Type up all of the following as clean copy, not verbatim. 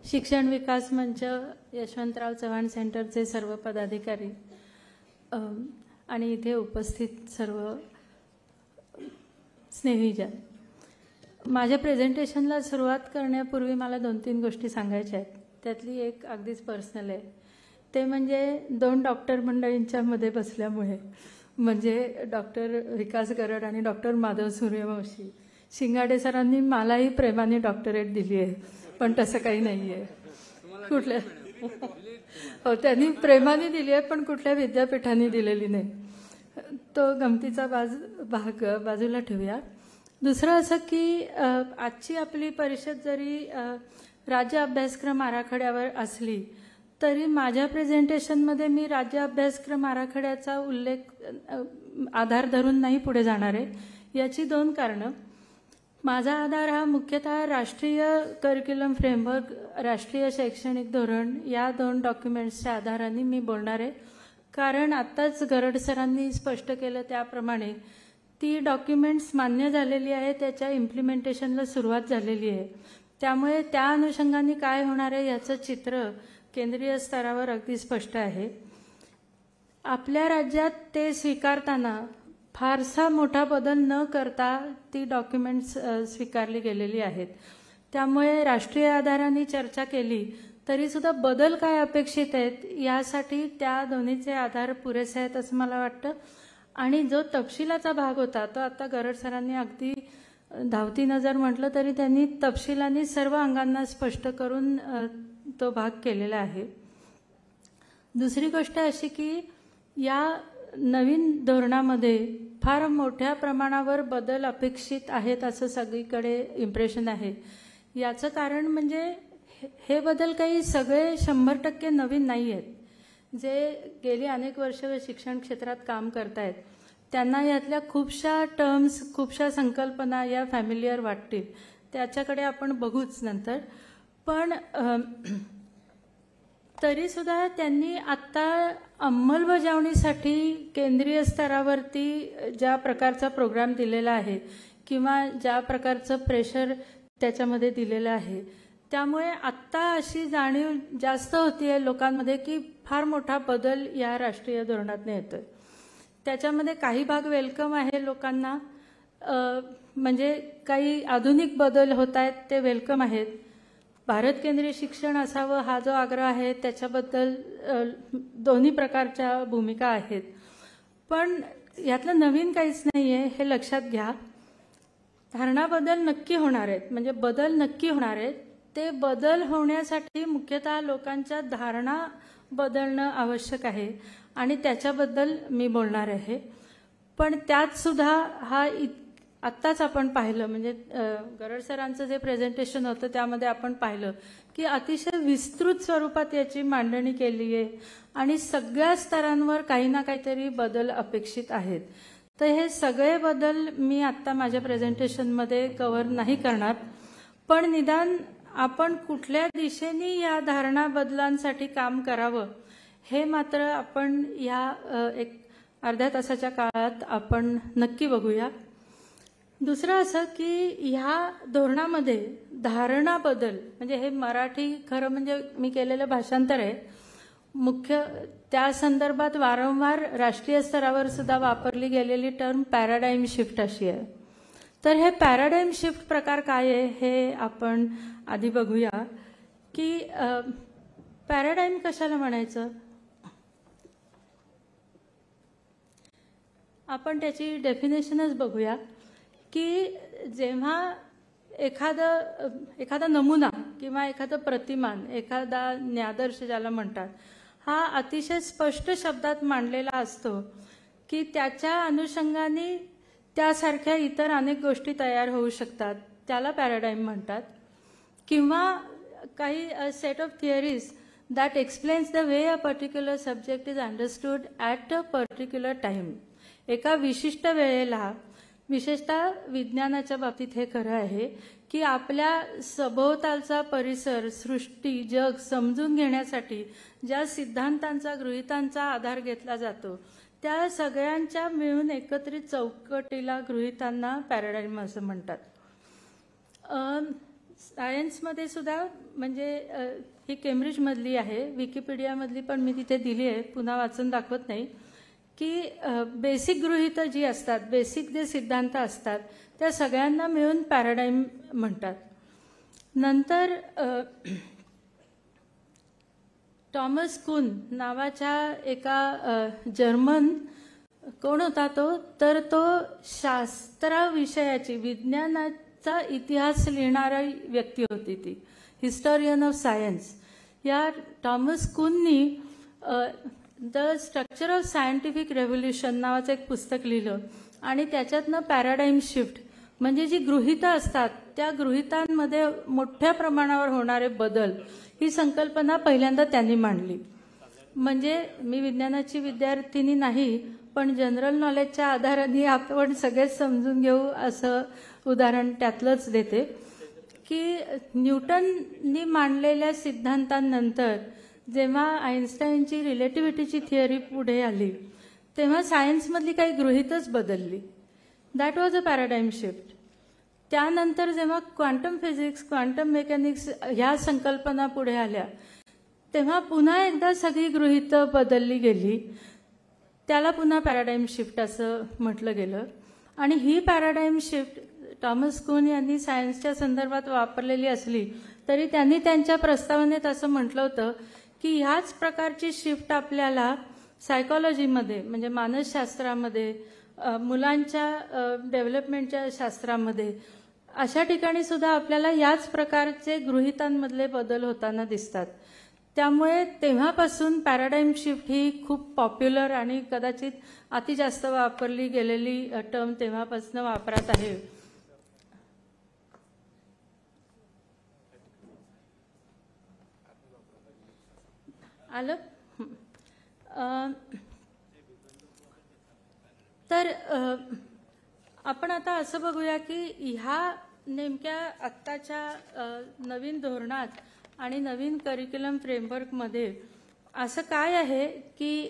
शिक्षण विकास मंच यशवंतराव चव्हाण सेंटरचे सर्व पदाधिकारी आणि इथे उपस्थित सर्व स्नेहीजन, माझ्या प्रेझेंटेशनला सुरुवात करण्यापूर्वी मला 2-3 गोष्टी सांगायच्या आहेत. त्यातली एक अगदीच पर्सनल आहे, ते म्हणजे 2 डॉक्टर मंडळींच्या मध्ये बसल्यामुळे, म्हणजे डॉक्टर विकास गरड आणि डॉक्टर माधव सूर्यवंशी. शिंगाडे सरांनी मलाही प्रेमाने डॉक्टरेट दिली आहे, पण तसं काही नाही आहे. कुठल्या हो, त्यांनी प्रेमाने दिली आहे, पण कुठल्या विद्यापीठाने दिलेली नाही. तो गमतीचा भाग बाजूला ठेवूया. दुसरं असं की आजची आपली परिषद जरी राज्य अभ्यासक्रम आराखड्यावर असली तरी माझ्या प्रेझेंटेशनमध्ये मी राज्य अभ्यासक्रम आराखड्याचा उल्लेख आधार धरून नाही पुढे जाणार आहे. याची 2 कारणं. माझा आधार हा मुख्यतः राष्ट्रीय करिक्युलम फ्रेमवर्क, राष्ट्रीय शैक्षणिक धोरण या 2 डॉक्युमेंट्सच्या आधाराने मी बोलणार आहे. कारण आत्ताच गरड सरांनी स्पष्ट केलं त्याप्रमाणे ती डॉक्युमेंट्स मान्य झालेली आहे, त्याच्या इम्प्लिमेंटेशनला सुरुवात झालेली आहे. त्यामुळे त्या अनुषंगाने काय होणार आहे याचं चित्र केंद्रीय स्तरावर अगदी स्पष्ट आहे. आपल्या राज्यात ते स्वीकारताना फारसा मोठा बदल न करता ती डॉक्युमेंट्स स्वीकारली गेलेली आहेत. त्यामुळे राष्ट्रीय आधाराने चर्चा केली तरीसुद्धा बदल काय अपेक्षित आहेत यासाठी त्या दोन्हीचे आधार पुरेसे आहेत असं मला वाटतं. आणि जो तपशिलाचा भाग होता तो आता गरड सरांनी अगदी धावती नजर म्हटलं तरी त्यांनी तपशिलांनी सर्व अंगांना स्पष्ट करून तो भाग केलेला आहे. दुसरी गोष्ट अशी की या नवीन धोरणामध्ये फार मोठ्या प्रमाणावर बदल अपेक्षित आहेत असं सगळीकडे इम्प्रेशन आहे. याचं कारण म्हणजे हे बदल काही सगळे 100% नवीन नाही आहेत. जे गेली अनेक वर्ष शिक्षण क्षेत्रात काम करतायत त्यांना यातल्या खूपशा टर्म्स, खूपशा संकल्पना या फॅमिलियर वाटतील. त्याच्याकडे आपण बघूच नंतर. पण तरीसुद्धा त्यांनी आत्ता अंमलबजावणीसाठी केंद्रीय स्तरावरती ज्या प्रकारचा प्रोग्राम दिलेला आहे किंवा ज्या प्रकारचं प्रेशर त्याच्यामध्ये दिलेलं आहे, त्यामुळे आत्ता अशी जाणीव जास्त होतीये लोकांमध्ये की फार मोठा बदल या राष्ट्रीय धोरणातून येतोय. त्याच्यामध्ये काही भाग वेलकम आहे लोकांना, म्हणजे काही आधुनिक बदल होत आहेत ते वेलकम आहेत. भारत केंद्रीय शिक्षण असावं हा जो आग्रह आहे त्याच्याबद्दल दोन्ही प्रकारच्या भूमिका आहेत. पण यातलं नवीन काहीच नाही आहे हे लक्षात घ्या. धारणा बदल नक्की होणार आहेत, म्हणजे बदल नक्की होणार आहेत. ते बदल होण्यासाठी मुख्यतः लोकांच्या धारणा बदलणं आवश्यक आहे आणि त्याच्याबद्दल मी बोलणार आहे. पण त्यात सुद्धा हा आत्ताच आपण पाहिलं, म्हणजे गरड सरांचं जे प्रेझेंटेशन होतं त्यामध्ये आपण पाहिलं की अतिशय विस्तृत स्वरूपात याची मांडणी केली आहे आणि सगळ्या स्तरांवर काही ना काहीतरी बदल अपेक्षित आहेत. तर हे सगळे बदल मी आत्ता माझ्या प्रेझेंटेशनमध्ये कव्हर नाही करणार, पण निदान आपण कुठल्या दिशेने या धारणा बदलांसाठी काम करावं हे मात्र आपण या एक अर्ध्या तासाच्या काळात आपण नक्की बघूया. दुसरं असं की ह्या धोरणामध्ये धारणा बदल, म्हणजे हे मराठी खरं म्हणजे मी केलेलं भाषांतर आहे, मुख्य त्या संदर्भात वारंवार राष्ट्रीय स्तरावर सुद्धा वापरली गेलेली टर्म पॅराडाईम शिफ्ट अशी आहे. तर हे पॅराडाईम शिफ्ट प्रकार काय आहे हे आपण आधी बघूया की पॅराडाईम कशाला म्हणायचं. आपण त्याची डेफिनेशनच बघूया की जेव्हा एखादा नमुना किंवा एखादं प्रतिमान, एखादा न्यादर्श ज्याला म्हणतात, हा अतिशय स्पष्ट शब्दात मांडलेला असतो की त्याच्या अनुषंगाने त्यासारख्या इतर अनेक गोष्टी तयार होऊ शकतात, त्याला पॅराडाईम म्हणतात. किंवा काही set of theories that explains the way a particular subject is understood at a particular time. एका विशिष्ट वेळेला, विशेषतः विज्ञानाच्या बाबतीत हे खरं आहे की आपल्या सभोवतालचा परिसर, सृष्टी, जग समजून घेण्यासाठी ज्या सिद्धांतांचा, गृहीतांचा आधार घेतला जातो त्या सगळ्यांच्या मिळून एकत्रित चौकटीला, गृहीतांना पॅराडाईम असं म्हणतात. सायन्समध्ये सुद्धा म्हणजे ही केम्ब्रिजमधली आहे, विकिपीडियामधली पण मी तिथे दिली आहे, पुन्हा वाचून दाखवत नाही, की बेसिक गृहीतं जी असतात, बेसिक जे सिद्धांत असतात त्या सगळ्यांना मिळून पॅराडाईम म्हणतात. नंतर टॉमस कुन नावाच्या एका जर्मन, कोण होता तो, तर तो शास्त्राविषयाची, विज्ञानाचा इतिहास लिहिणारी व्यक्ती होती ती, हिस्टॉरियन ऑफ सायन्स. या टॉमस कुननी the structure of scientific revolution नावाचं एक पुस्तक लिहिलं आणि त्याच्यातनं पॅराडाईम शिफ्ट म्हणजे जी गृहीतं असतात त्या गृहीतांमध्ये मोठ्या प्रमाणावर होणारे बदल ही संकल्पना पहिल्यांदा त्यांनी मांडली. म्हणजे मी विज्ञानाची विद्यार्थिनी नाही, पण जनरल नॉलेजच्या आधाराने आपण सगळेच समजून घेऊ असं उदाहरण त्यातलंच देते, की न्यूटननी मांडलेल्या सिद्धांतांनंतर जेव्हा आईन्स्टाईनची रिलेटिव्हिटीची थिअरी पुढे आली तेव्हा सायन्समधली काही गृहीतच बदलली. That was a paradigm shift. त्यानंतर जेव्हा क्वांटम फिजिक्स, क्वांटम मेकॅनिक्स ह्या संकल्पना पुढे आल्या तेव्हा पुन्हा एकदा सगळी गृहीतं बदलली गेली. त्याला पुन्हा पॅराडाईम शिफ्ट असं म्हटलं गेलं. आणि ही पॅराडाईम शिफ्ट टॉमस कुन यांनी सायन्सच्या संदर्भात वापरलेली असली तरी त्यांनी त्यांच्या प्रस्तावनेत असं म्हटलं होतं की ह्याच प्रकारची शिफ्ट आपल्याला सायकॉलॉजीमध्ये म्हणजे मानसशास्त्रामध्ये, मुलांच्या डेव्हलपमेंटच्या शास्त्रामध्ये, अशा ठिकाणी सुद्धा आपल्याला याच प्रकारचे गृहीतांमधले बदल होताना दिसतात. त्यामुळे तेव्हापासून पॅराडाईम शिफ्ट ही खूप पॉप्युलर आणि कदाचित अति जास्त वापरली गेलेली टर्म तेव्हापासून वापरात आहे. आलं. तर आपण आता असं बघूया की ह्या नेमक्या आत्ताच्या नवीन धोरणात आणि नवीन करिक्युलम फ्रेमवर्कमध्ये असं काय आहे की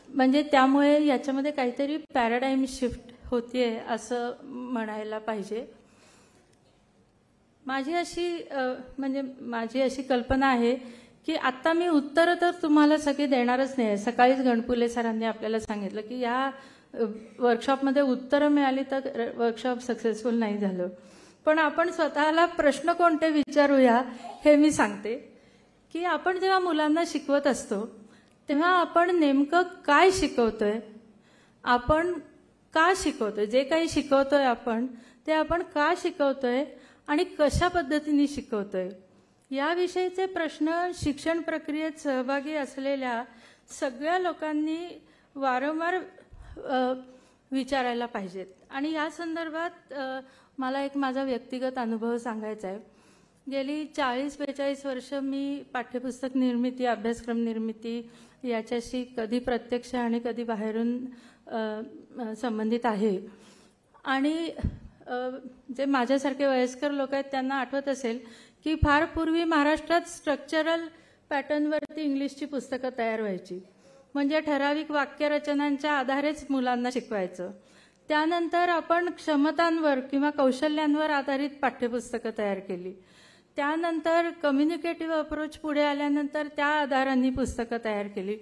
म्हणजे त्यामुळे याच्यामध्ये काहीतरी पॅराडाईम शिफ्ट होतीये असं म्हणायला पाहिजे. माझी अशी कल्पना आहे की आत्ता मी उत्तरं तर तुम्हाला सगळी देणारच नाही. सकाळीच गणपुले सरांनी आपल्याला सांगितलं की या वर्कशॉपमध्ये उत्तरं मिळाली तर वर्कशॉप सक्सेसफुल नाही झालं. पण आपण स्वतःला प्रश्न कोणते विचारूया हे मी सांगते की आपण जेव्हा मुलांना शिकवत असतो तेव्हा आपण नेमकं काय शिकवतोय, आपण का शिकवतोय, जे काही शिकवतोय आपण ते आपण का शिकवतोय आणि कशा पद्धतीने शिकवतोय याविषयीचे प्रश्न शिक्षण प्रक्रियेत सहभागी असलेल्या सगळ्या लोकांनी वारंवार विचारायला पाहिजेत. आणि या संदर्भात मला एक माझा व्यक्तिगत अनुभव सांगायचा आहे. गेली 40-45 वर्ष मी पाठ्यपुस्तक निर्मिती, अभ्यासक्रम निर्मिती याच्याशी कधी प्रत्यक्ष आणि कधी बाहेरून संबंधित आहे. आणि जे माझ्यासारखे वयस्कर लोक आहेत त्यांना आठवत असेल की फार पूर्वी महाराष्ट्रात स्ट्रक्चरल पॅटर्नवरती इंग्लिशची पुस्तकं तयार व्हायची. म्हणजे ठराविक वाक्यरचनांच्या आधारेच मुलांना शिकवायचं. त्यानंतर आपण क्षमतांवर किंवा कौशल्यांवर आधारित पाठ्यपुस्तकं तयार केली. त्यानंतर कम्युनिकेटिव्ह अप्रोच पुढे आल्यानंतर त्या आधारांनी पुस्तकं तयार केली.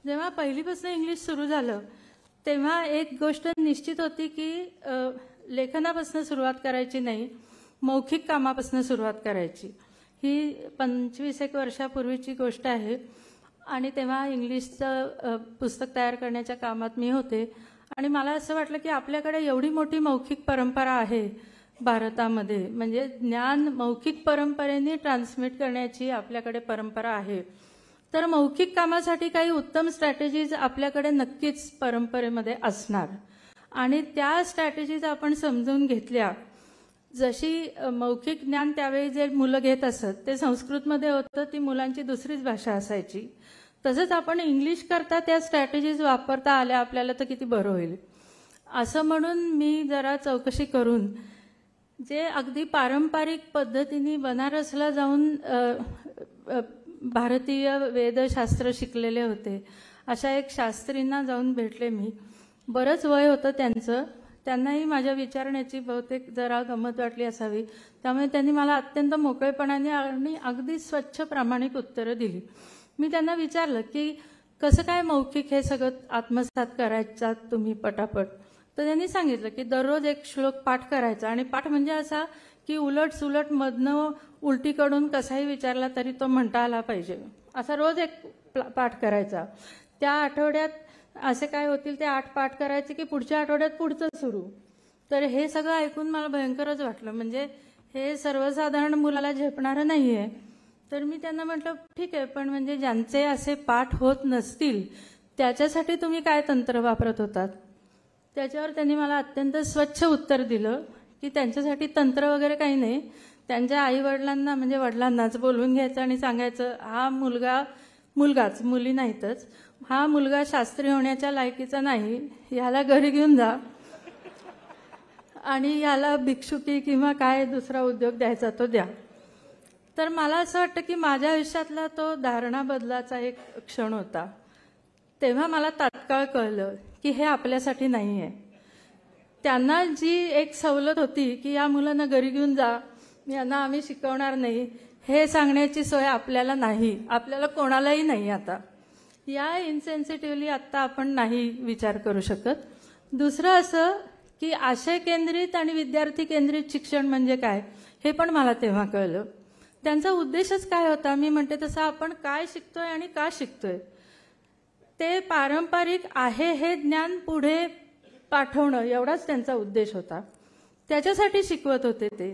जेव्हा पहिलीपासून इंग्लिश सुरू झालं तेव्हा एक गोष्ट निश्चित होती की लेखनापासून सुरुवात करायची नाही, मौखिक कामापासून सुरुवात करायची. ही 25-1 वर्षापूर्वीची गोष्ट आहे. आणि तेव्हा इंग्लिशचं पुस्तक तयार करण्याच्या कामात मी होते. आणि मला असं वाटलं की आपल्याकडे एवढी मोठी मौखिक परंपरा आहे भारतामध्ये, म्हणजे ज्ञान मौखिक परंपरेने ट्रान्समिट करण्याची आपल्याकडे परंपरा आहे. तर मौखिक कामासाठी काही उत्तम स्ट्रॅटेजीज आपल्याकडे नक्कीच परंपरेमध्ये असणार. आणि त्या स्ट्रॅटेजीज आपण समजून घेतल्या. जशी मौखिक ज्ञान त्यावेळी जे मुलं घेत असत ते संस्कृतमध्ये होतं, ती मुलांची दुसरीच भाषा असायची. तसंच आपण इंग्लिश करता त्या स्ट्रॅटेजीज वापरता आल्या आपल्याला तर किती बरं होईल असं म्हणून मी जरा चौकशी करून जे अगदी पारंपरिक पद्धतीने बनारसला जाऊन भारतीय वेदशास्त्र शिकलेले होते अशा एक शास्त्रींना जाऊन भेटले मी. बरंच वय होतं त्यांचं. त्यांनाही माझ्या विचारण्याची बहुतेक जरा गंमत वाटली असावी, त्यामुळे त्यांनी मला अत्यंत मोकळेपणाने आणि अगदी स्वच्छ प्रामाणिक उत्तरं दिली. मी त्यांना विचारलं की कसं काय मौखिक हे सगळं आत्मसात करायचा तुम्ही पटापट. तर त्यांनी सांगितलं की दररोज एक श्लोक पाठ करायचा, आणि पाठ म्हणजे असा की उलट सुलट मधनं उलटीकडून कसाही विचारला तरी तो म्हणता आला पाहिजे, असा रोज एक पाठ करायचा. त्या आठवड्यात असे काय होतील ते 8 पाठ करायचे की पुढच्या आठवड्यात पुढचं सुरू. तर हे सगळं ऐकून मला भयंकरच वाटलं, म्हणजे हे सर्वसाधारण मुलाला झेपणारं नाही आहे. तर मी त्यांना म्हटलं ठीक आहे, पण म्हणजे ज्यांचे असे पाठ होत नसतील त्याच्यासाठी तुम्ही काय तंत्र वापरत होतात. त्याच्यावर त्यांनी मला अत्यंत स्वच्छ उत्तर दिलं की त्यांच्यासाठी तंत्र वगैरे काही नाही. त्यांच्या आईवडिलांना म्हणजे वडिलांनाच बोलवून घ्यायचं आणि सांगायचं हा मुलगाच, मुली नाहीतच, हा मुलगा शास्त्री होण्याच्या लायकीचा नाही, ह्याला घरी घेऊन जा आणि ह्याला भिक्षुकी किंवा काय दुसरा उद्योग द्यायचा तो द्या. तर मला असं वाटतं की माझ्या आयुष्यातला तो धारणा बदलाचा एक क्षण होता. तेव्हा मला तात्काळ कळलं की हे आपल्यासाठी नाही आहे. त्यांना जी एक सवलत होती की या मुलांना घरी घेऊन जा, यांना आम्ही शिकवणार नाही, हे सांगण्याची सोय आपल्याला नाही, आपल्याला कोणालाही नाही. आता या इन्सेन्सिटिव्हली आत्ता आपण नाही विचार करू शकत. दुसरं असं की आशय केंद्रित आणि विद्यार्थी केंद्रित शिक्षण म्हणजे काय हे पण मला तेव्हा कळलं. त्यांचा उद्देशच काय होता, मी म्हणते तसं आपण काय शिकतोय आणि का शिकतोय, ते पारंपरिक आहे हे ज्ञान पुढे पाठवणं एवढाच त्यांचा उद्देश होता. त्याच्यासाठी शिकवत होते ते.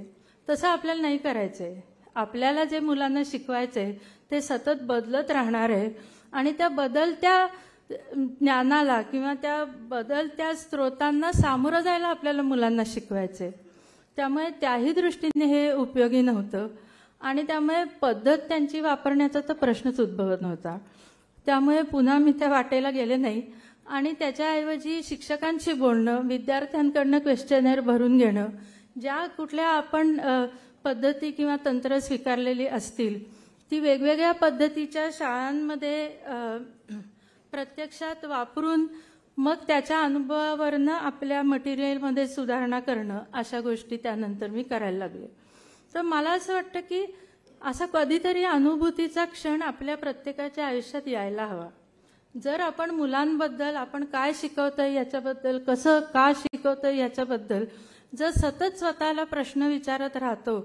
तसं आपल्याला नाही करायचंय. आपल्याला जे मुलांना शिकवायचंय ते सतत बदलत राहणार आहे आणि त्या बदलत्या ज्ञानाला किंवा त्या बदलत्या स्रोतांना सामोरं जायला आपल्याला मुलांना शिकवायचंय. त्यामुळे त्याही दृष्टीने हे उपयोगी नव्हतं आणि त्यामुळे पद्धत त्यांची वापरण्याचा तर प्रश्नच उद्भवत नव्हता. त्यामुळे पुन्हा मी त्या वाटेला गेले नाही आणि त्याच्याऐवजी शिक्षकांशी बोलणं, विद्यार्थ्यांकडनं क्वेश्चनर भरून घेणं, ज्या कुठल्या आपण पद्धती किंवा तंत्र स्वीकारलेली असतील ती वेगवेगळ्या पद्धतीच्या शाळांमध्ये प्रत्यक्षात वापरून मग त्याच्या अनुभवावरनं आपल्या मटेरियलमध्ये सुधारणा करणं, अशा गोष्टी त्यानंतर मी करायला लागले. तर मला असं वाटतं की असा कधीतरी अनुभूतीचा क्षण आपल्या प्रत्येकाच्या आयुष्यात यायला हवा. जर आपण मुलांबद्दल, आपण काय शिकवतोय याच्याबद्दल, कसं का शिकवतोय याच्याबद्दल जर सतत स्वतःला प्रश्न विचारत राहतो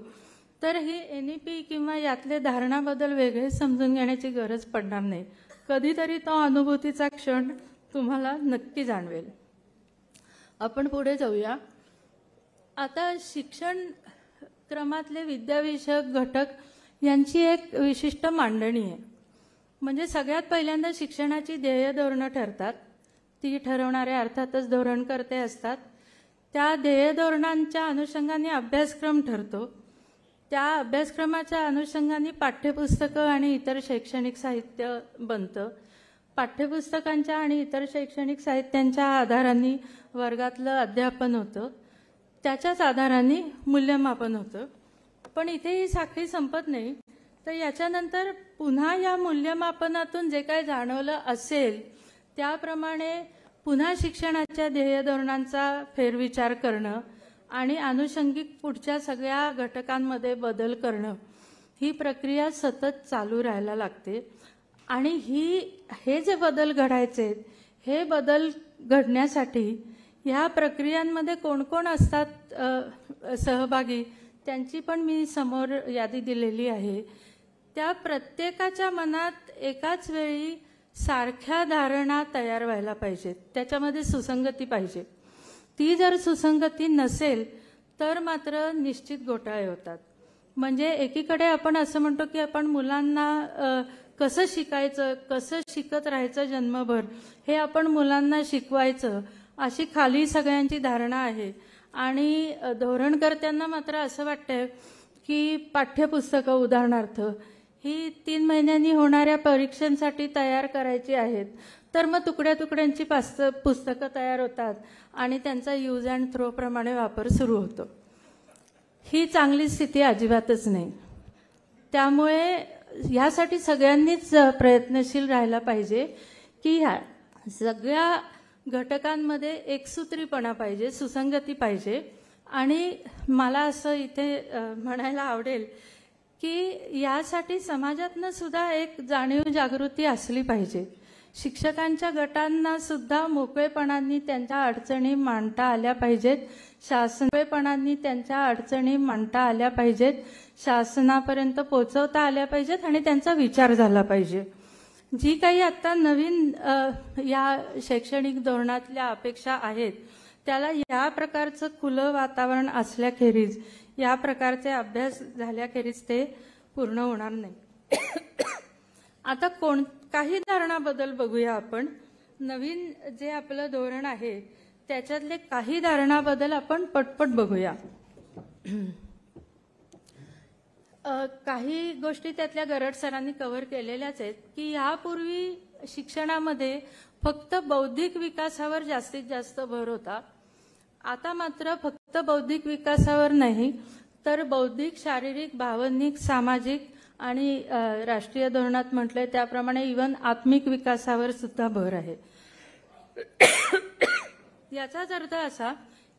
तर ही NEP किंवा यातले धारणा बदल वेगळे समजून घेण्याची गरज पडणार नाही. कधीतरी तो अनुभूतीचा क्षण तुम्हाला नक्की जाणवेल. आपण पुढे जाऊया. आता शिक्षण क्रमातले विद्याविषयक घटक यांची एक विशिष्ट मांडणी आहे. म्हणजे सगळ्यात पहिल्यांदा शिक्षणाची ध्येय धोरणं ठरतात. ती ठरवणारे अर्थातच धोरणकर्ते असतात. त्या ध्येय धोरणांच्या अनुषंगाने अभ्यासक्रम ठरतो. त्या अभ्यासक्रमाच्या अनुषंगाने पाठ्यपुस्तकं आणि इतर शैक्षणिक साहित्य बनतं. पाठ्यपुस्तकांच्या आणि इतर शैक्षणिक साहित्यांच्या आधाराने वर्गातलं अध्यापन होतं. त्याच्याच आधाराने मूल्यमापन होतं. पण इथे ही साखळी संपत नाही. तर याच्यानंतर पुन्हा या मूल्यमापनातून जे काही जाणवलं असेल त्याप्रमाणे पुन्हा शिक्षणाच्या ध्येय धोरणांचा फेरविचार करणं आणि अनुषंगिक पुढच्या सगळ्या घटकांमध्ये बदल करणं, ही प्रक्रिया सतत चालू राहायला लागते. आणि हे जे बदल घडायचे, हे बदल घडण्यासाठी ह्या प्रक्रियांमध्ये कोण कोण असतात सहभागी, त्यांची पण मी समोर यादी दिलेली आहे. त्या प्रत्येकाच्या मनात एकाच वेळी सारख्या धारणा तयार व्हायला पाहिजेत. त्याच्यामध्ये सुसंगती पाहिजे. ती जर सुसंगती नसेल तर मात्र निश्चित घोटाळे होतात. म्हणजे एकीकडे आपण असं म्हणतो की आपण मुलांना कसं शिकायचं, कसं शिकत राहायचं जन्मभर, हे आपण मुलांना शिकवायचं, अशी खाली सगळ्यांची धारणा आहे. आणि धोरणकर्त्यांना मात्र असं वाटतं की पाठ्यपुस्तकं उदाहरणार्थ ही 3 महिन्यांनी होणाऱ्या परीक्षांसाठी तयार करायची आहेत. तर मग तुकड्या तुकड्यांची पुस्तकं तयार होतात आणि त्यांचा यूज अँड थ्रो प्रमाणे वापर सुरू होतो. ही चांगली स्थिती अजिबातच नाही. त्यामुळे यासाठी सगळ्यांनीच प्रयत्नशील राहायला पाहिजे की ह्या सगळ्या घटकांमध्ये एकसूत्रीपणा पाहिजे, सुसंगती पाहिजे. आणि मला असं इथे म्हणायला आवडेल की यासाठी समाजातनं सुद्धा एक जाणीव जागृती असली पाहिजे. शिक्षकांच्या गटांना सुद्धा मोकळेपणाने त्यांच्या अडचणी मांडता आल्या पाहिजेत. शासनपणाने त्यांच्या अडचणी मांडता आल्या पाहिजेत, शासनापर्यंत पोहोचवता आल्या पाहिजेत आणि त्यांचा विचार झाला पाहिजे. जी काही आता नवीन या शैक्षणिक धोरणातल्या अपेक्षा आहेत त्याला या प्रकारचं खुलं वातावरण असल्याखेरीज, या प्रकारचे अभ्यास झाल्याखेरीज ते पूर्ण होणार नाही. आता काही धारणाबद्दल बघूया आपण. नवीन जे आपलं धोरण आहे त्याच्यातले काही धारणाबद्दल आपण पटपट बघूया. काही गोष्टी त्यातल्या गरड सरांनी कव्हर केलेल्याच आहेत की यापूर्वी शिक्षणामध्ये फक्त बौद्धिक विकासावर जास्तीत जास्त भर होता. आता मात्र फक्त बौद्धिक विकासावर नाही तर बौद्धिक, शारीरिक, भावनिक, सामाजिक आणि राष्ट्रीय धोरणात म्हटलंय त्याप्रमाणे इव्हन आत्मिक विकासावर सुद्धा भर आहे. याचाच अर्थ असा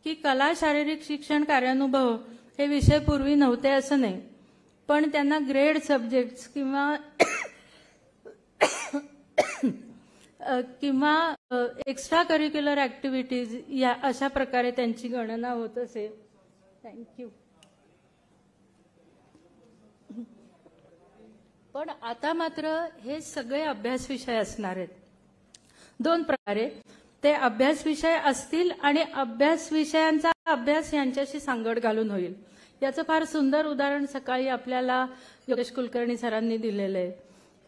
की कला, शारीरिक शिक्षण, कार्यानुभव हे विषय पूर्वी नव्हते असं नाही, पण त्यांना ग्रेड सब्जेक्ट्स किंवा एक्स्ट्रा करिक्युलर ऍक्टिव्हिटीज या अशा प्रकारे त्यांची गणना होत असे. थँक्यू. पण आता मात्र हे सगळे अभ्यास विषय असणार आहेत. दोन प्रकारे ते अभ्यास विषय असतील आणि अभ्यास विषयांचा अभ्यास यांच्याशी सांगड घालून होईल. याचं फार सुंदर उदाहरण सकाळी आपल्याला योगेश कुलकर्णी सरांनी दिलेलं आहे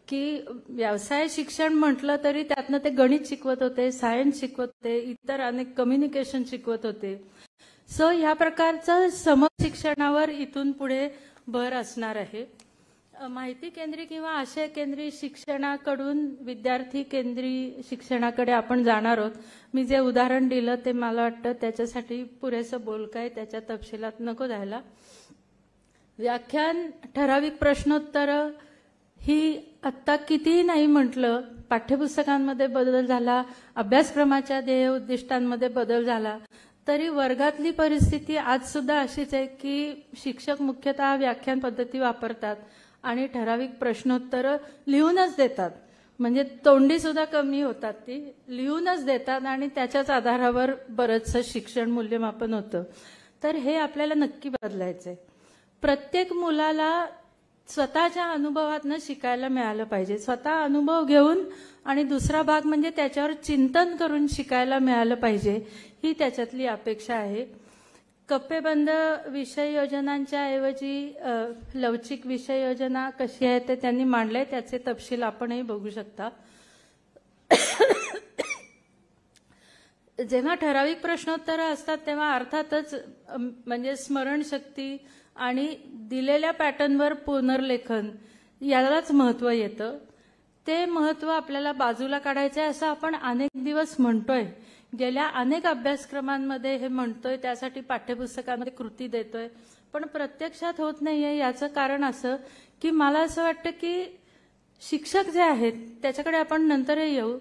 की व्यवसाय शिक्षण म्हटलं तरी त्यातनं ते गणित शिकवत होते, सायन्स शिकवत होते, इतर अनेक कम्युनिकेशन शिकवत होते. सो या प्रकारचं समशिक्षणावर इथून पुढे भर असणार आहे. माहिती केंद्री किंवा आशय केंद्री शिक्षणाकडून विद्यार्थी केंद्री शिक्षणाकडे आपण जाणार आहोत. मी जे उदाहरण दिलं ते मला वाटतं त्याच्यासाठी पुरेसं बोलकं त्याच्या तपशिलात नको द्यायला. व्याख्यान, ठराविक प्रश्नोत्तर ही आत्ता कितीही नाही म्हटलं, पाठ्यपुस्तकांमध्ये बदल झाला, अभ्यासक्रमाच्या ध्येय उद्दिष्टांमध्ये बदल झाला, तरी वर्गातली परिस्थिती आज सुद्धा अशीच आहे की शिक्षक मुख्यतः व्याख्यान पद्धती वापरतात आणि ठराविक प्रश्नोत्तर लिहूनच देतात. म्हणजे तोंडी सुद्धा कमी होतात, ती लिहूनच देतात आणि त्याच्याच आधारावर बरंचसं शिक्षण मूल्यमापन होतं. तर हे आपल्याला नक्की बदलायचंय. प्रत्येक मुलाला स्वतःच्या अनुभवातनं शिकायला मिळालं पाहिजे. स्वतः अनुभव घेऊन आणि दुसरा भाग म्हणजे त्याच्यावर चिंतन करून शिकायला मिळालं पाहिजे, ही त्याच्यातली अपेक्षा आहे. कप्पेबंद विषय योजनांच्या ऐवजी लवचिक विषय योजना कशी आहे ते त्यांनी मांडलंय, त्याचे तपशील आपणही बघू शकता. जेव्हा ठराविक प्रश्नोत्तर असतात तेव्हा अर्थातच म्हणजे स्मरणशक्ती आणि दिलेल्या पॅटर्नवर पुनर्लेखन यालाच महत्त्व येतं. ते महत्त्व आपल्याला बाजूला काढायचं आहे असं आपण अनेक दिवस म्हणतोय, गेल्या अनेक अभ्यासक्रमांमध्ये हे म्हणतोय, त्यासाठी पाठ्यपुस्तकामध्ये कृती देतोय, पण प्रत्यक्षात होत नाहीये. याचं कारण असं की मला असं वाटतं की शिक्षक जे आहेत त्याच्याकडे आपण नंतरही येऊ,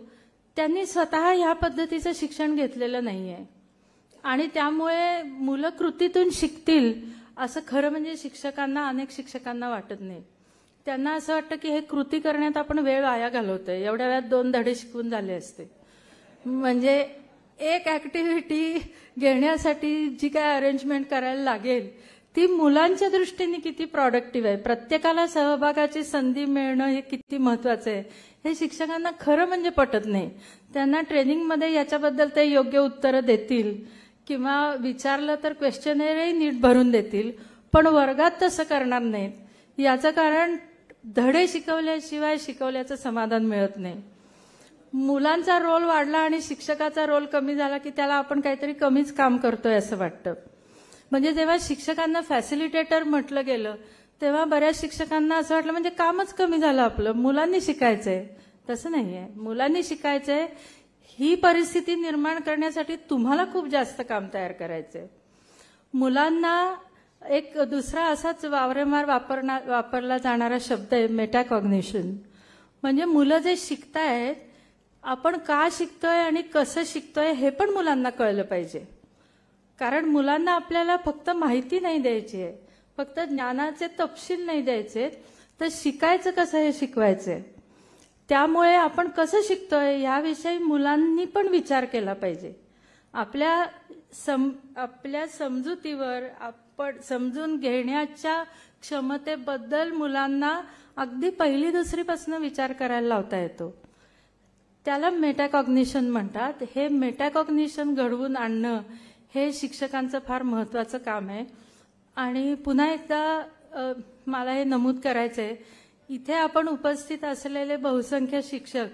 त्यांनी स्वतः ह्या पद्धतीचं शिक्षण घेतलेलं नाहीये आणि त्यामुळे मुलं कृतीतून शिकतील असं खरं म्हणजे अनेक शिक्षकांना वाटत नाही. त्यांना असं वाटतं की हे कृती करण्यात आपण वेळ वाया घालवतोय, एवढ्या वेळात 2 धडे शिकवून झाले असते. म्हणजे एक ऍक्टिव्हिटी घेण्यासाठी जी काय अरेंजमेंट करायला लागेल ती मुलांच्या दृष्टीने किती प्रॉडक्टिव्ह आहे, प्रत्येकाला सहभागाची संधी मिळणं हे किती महत्वाचं आहे, हे शिक्षकांना खरं म्हणजे पटत नाही. त्यांना ट्रेनिंगमध्ये याच्याबद्दल ते योग्य उत्तरं देतील किंवा विचारलं तर क्वेश्चनरही नीट भरून देतील, पण वर्गात तसं करणार नाहीत. याचं कारण धडे शिकवल्याशिवाय शिकवल्याचं समाधान मिळत नाही. मुलांचा रोल वाढला आणि शिक्षकाचा रोल कमी झाला की त्याला आपण काहीतरी कमीच काम करतोय असं वाटतं. म्हणजे जेव्हा शिक्षकांना फॅसिलिटेटर म्हटलं गेलं तेव्हा बऱ्याच शिक्षकांना असं वाटलं म्हणजे कामच कमी झालं आपलं, मुलांनी शिकायचंय. तसं नाहीये, मुलांनी शिकायचंय. ही परिस्थिती निर्माण करण्यासाठी तुम्हाला खूप जास्त काम तयार करायचंय. मुलांना एक दुसरा असाच वारंवार वापरला जाणारा शब्द आहे मेटाकॉग्निशन. म्हणजे मुलं जे शिकतायत आपण का शिकतोय आणि कसं शिकतोय हे पण मुलांना कळलं पाहिजे. कारण मुलांना आपल्याला फक्त माहिती नाही द्यायची आहे, फक्त ज्ञानाचे तपशील नाही द्यायचे, तर शिकायचं कसं हे शिकवायचंय. त्यामुळे आपण कसं शिकतोय याविषयी मुलांनी पण विचार केला पाहिजे. आपल्या समजुतीवर, आपण समजून घेण्याच्या क्षमतेबद्दल मुलांना अगदी पहिली दुसरीपासून विचार करायला लावता येतो. त्याला मेटाकॉग्निशन म्हणतात. हे मेटाकॉग्निशन घडवून आणणं हे शिक्षकांचं फार महत्त्वाचं काम आहे. आणि पुन्हा एकदा मला हे नमूद करायचंय, इथे आपण उपस्थित असलेले बहुसंख्य शिक्षक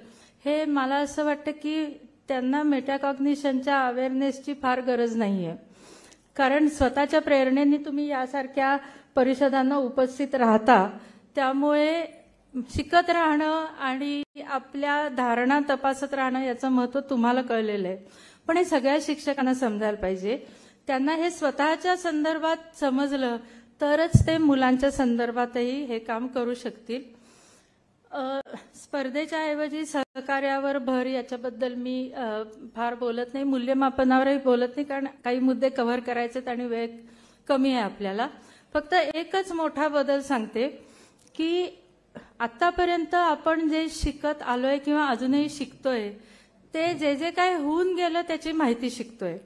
हे मला असं वाटतं की त्यांना मेटाकॉग्निशनच्या अवेअरनेसची फार गरज नाहीये. कारण स्वतःच्या प्रेरणेने तुम्ही यासारख्या परिषदांना उपस्थित राहता, त्यामुळे शिकत राहणं आणि आपल्या धारणा तपासत राहणं याचं महत्त्व तुम्हाला कळलेलं आहे. पण हे सगळ्या शिक्षकांना समजायला पाहिजे. त्यांना हे स्वतःच्या संदर्भात समजलं तरच ते मुलांच्या संदर्भातही हे काम करू शकतील. स्पर्धेच्या ऐवजी सहकार्यावर भर याच्याबद्दल मी फार बोलत नाही, मूल्यमापनावरही बोलत नाही, कारण काही मुद्दे कव्हर करायचेत आणि वेळ कमी आहे आपल्याला. फक्त एकच मोठा बदल सांगते की आतापर्यंत आपण जे शिकत आलोय किंवा अजूनही शिकतोय ते जे जे काय होऊन गेलं त्याची माहिती शिकतोय.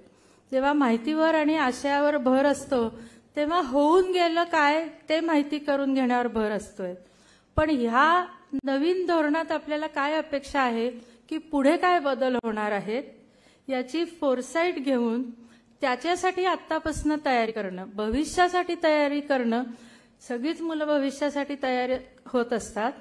जेव्हा माहितीवर आणि आशयावर भर असतो तेव्हा होऊन गेलं काय ते माहिती करून घेण्यावर भर असतोय. पण ह्या नवीन धोरणात आपल्याला काय अपेक्षा आहे की पुढे काय बदल होणार आहेत याची फोरसाईट घेऊन त्याच्यासाठी आत्तापासून तयारी करणं, भविष्यासाठी तयारी करणं. सगळीच मुलं भविष्यासाठी तयार होत असतात,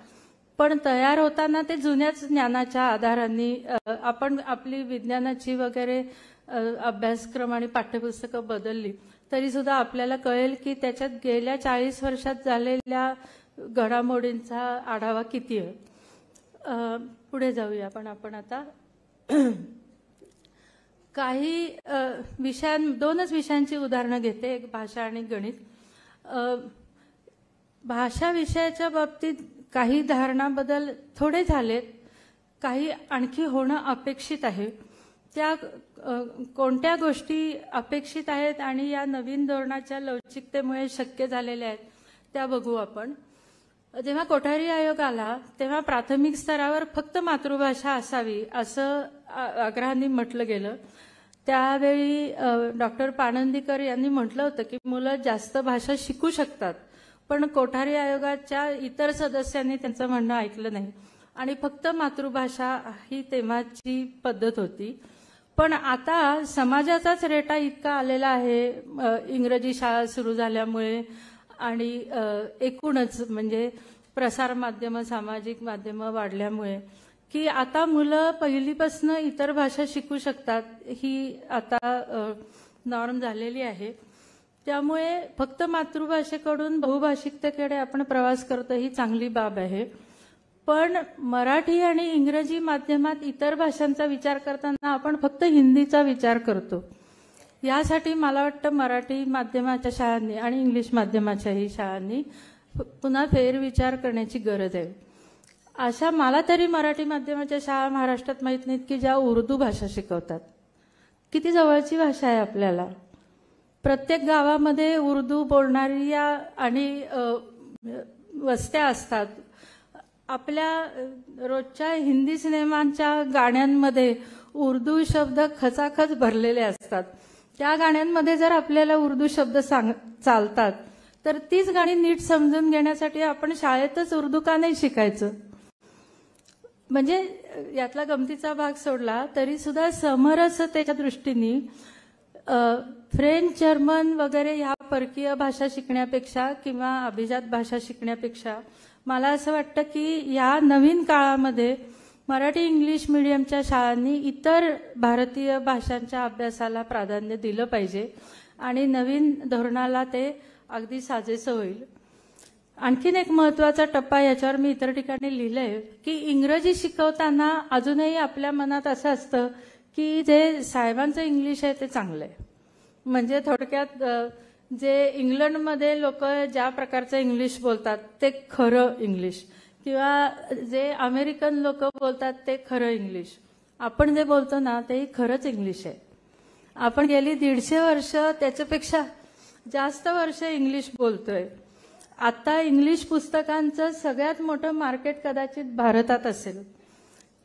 पण तयार होताना ते जुन्याच ज्ञानाच्या आधारांनी आपण आपली विज्ञानाची वगैरे अभ्यासक्रम आणि पाठ्यपुस्तकं बदलली तरी सुद्धा आपल्याला कळेल की त्याच्यात गेल्या 40 वर्षात झालेल्या घडामोडींचा आढावा किती आहे. पुढे जाऊया आपण आता काही दोनच विषयांची उदाहरणं घेते, एक भाषा आणि गणित. भाषा विषयाच्या बाबतीत काही धारणा बदल थोडे झालेत, काही आणखी होणं अपेक्षित आहे. त्या कोणत्या गोष्टी अपेक्षित आहेत आणि या नवीन धोरणाच्या लवचिकतेमुळे शक्य झालेल्या आहेत त्या बघू आपण. जेव्हा कोठारी आयोग आला तेव्हा प्राथमिक स्तरावर फक्त मातृभाषा असावी असं आग्रहाने म्हटलं गेलं. त्यावेळी डॉक्टर पाणंदीकर यांनी म्हटलं होतं की मुलं जास्त भाषा शिकू शकतात, पण कोठारी आयोगाच्या इतर सदस्यांनी त्यांचं म्हणणं ऐकलं नाही आणि फक्त मातृभाषा ही तेव्हाची पद्धत होती. पण आता समाजाचाच रेटा इतका आलेला आहे इंग्रजी शाळा सुरू झाल्यामुळे आणि एकूणच म्हणजे प्रसार माध्यम, सामाजिक माध्यम वाढल्यामुळे की आता मुलं पहिलीपासून इतर भाषा शिकू शकतात, ही आता नॉर्म झालेली आहे. त्यामुळे फक्त मातृभाषेकडून बहुभाषिकतेकडे आपण प्रवास करतो ही चांगली बाब आहे. पण मराठी आणि इंग्रजी माध्यमात इतर भाषांचा विचार करताना आपण फक्त हिंदीचा विचार करतो. यासाठी मला वाटतं मराठी माध्यमाच्या शाळांनी आणि इंग्लिश माध्यमाच्याही शाळांनी पुन्हा फेरविचार करण्याची गरज आहे. अशा मला तरी मराठी माध्यमाच्या शाळा महाराष्ट्रात माहीत नाहीत की ज्या उर्दू भाषा शिकवतात. किती जवळची भाषा आहे आपल्याला. प्रत्येक गावामध्ये उर्दू बोलणारी आणि वस्त्या असतात. आपल्या रोजच्या हिंदी सिनेमांच्या गाण्यांमध्ये उर्दू शब्द खचाखच भरलेले असतात. त्या गाण्यांमध्ये जर आपल्याला उर्दू शब्द चालतात तर तीच गाणी नीट समजून घेण्यासाठी आपण शाळेतच उर्दू का नाही शिकायचं. म्हणजे यातला गमतीचा भाग सोडला तरी सुद्धा समरसतेच्या दृष्टीने फ्रेंच, जर्मन वगैरे ह्या परकीय भाषा शिकण्यापेक्षा किंवा अभिजात भाषा शिकण्यापेक्षा मला असं वाटतं की या नवीन काळामध्ये मराठी इंग्लिश मीडियमच्या शाळांनी इतर भारतीय भाषांच्या अभ्यासाला प्राधान्य दिलं पाहिजे आणि नवीन धोरणाला ते अगदी साजेसं होईल. आणखीन एक महत्त्वाचा टप्पा याच्यावर मी इतर ठिकाणी लिहिलंय की इंग्रजी शिकवताना अजूनही आपल्या मनात असं असतं की जे साहेबांचं इंग्लिश आहे ते चांगलं आहे. म्हणजे थोडक्यात जे इंग्लंडमध्ये लोक ज्या प्रकारचं इंग्लिश बोलतात ते खरं इंग्लिश, किंवा जे अमेरिकन लोक बोलतात ते खरं इंग्लिश. आपण जे बोलतो ना ते खरंच इंग्लिश आहे. आपण गेली 150 वर्ष त्याच्यापेक्षा जास्त वर्ष इंग्लिश बोलतोय. आता इंग्लिश पुस्तकांचं सगळ्यात मोठं मार्केट कदाचित भारतात असेल.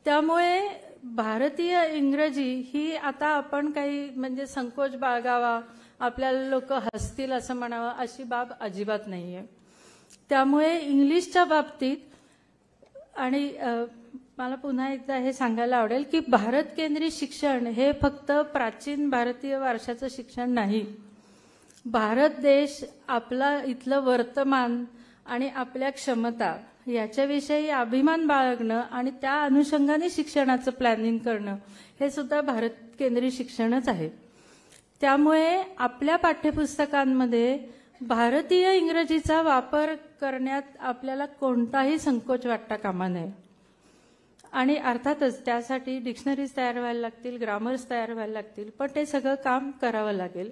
त्यामुळे भारतीय इंग्रजी ही आता आपण काही म्हणजे संकोच बाळगावा, आपल्याला लोक हसतील असं म्हणावं अशी बाब अजिबात नाहीये. त्यामुळे इंग्लिशच्या बाबतीत आणि मला पुन्हा एकदा हे सांगायला आवडेल की भारत केंद्रीय शिक्षण हे फक्त प्राचीन भारतीय वारशाचं शिक्षण नाही. भारत देश आपला इथलं वर्तमान आणि आपल्या क्षमता याच्याविषयी अभिमान बाळगणं आणि त्या अनुषंगाने शिक्षणाचं प्लॅनिंग करणं हे सुद्धा भारत केंद्रीय शिक्षणच आहे. त्यामुळे आपल्या पाठ्यपुस्तकांमध्ये भारतीय इंग्रजीचा वापर करण्यात आपल्याला कोणताही संकोच वाटता कामा नये. आणि अर्थातच त्यासाठी डिक्शनरीज तयार व्हायला लागतील, ग्रामर्स तयार व्हायला लागतील, पण ते सगळं काम करावं लागेल.